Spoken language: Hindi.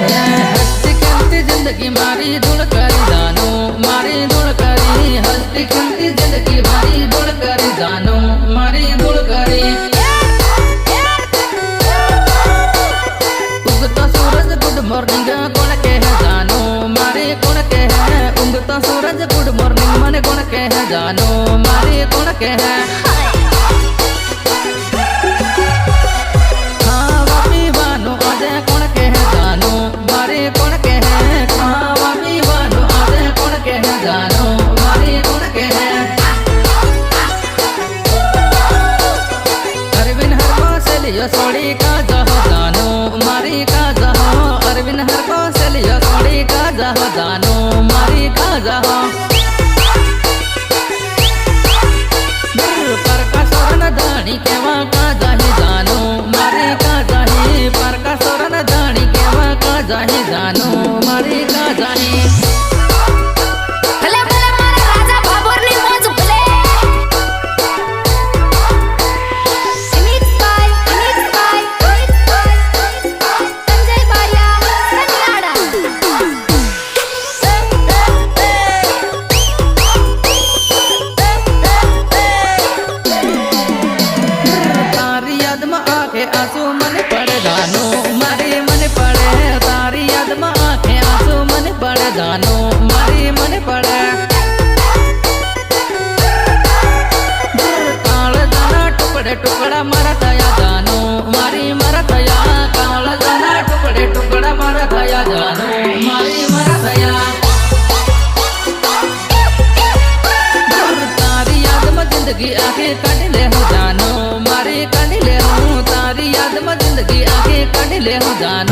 हस्ती खेलती जिंदगी मारी धूल करी जानो, मारी धूल करी। हस्ती खेलती जिंदगी मारी धूल करी जानो, मारी धूल करी। उगता सूरज गुड मॉर्निंग कौन कहे जानो, मारे कौन कहे। उगता सूरज गुड मॉर्निंग मन कौन कहे जानो, मारे कौन कहे। खावा पीवानो आजे कौन कहे जानो, मारे कौन कहे। खावा पीवानो आजे कौन कहे जानो, मारे कौन कहे। अरविंद हर कौशलिया सोड़ी का जहो जानो, मारी का जहो। अरविंद हर कौशलिया सोड़ी का जहो जानो, मारी का जहो। पर का सोरन दानी केवा का जाही जानो, मारी का जाही। पर का सोरन दानी केवा का जाही जानो, मारी का जाही। आंसू मन पड़े जानो, मारी मन पड़े। तारी याद में आंखें आंसू मन पड़े जानो, मारी मन पड़े। काल जाना टुकड़े टुकड़ा मर दया जानो, मारी मर दया। काल जाना टुकड़े टुकड़ा मर दया जानो, मारी मर दया। तारी याद में जिंदगी आगे कट ले हो जानो, मारी कट ले हूँ। तारी याद में जिंदगी आगे कट ले हो जानो।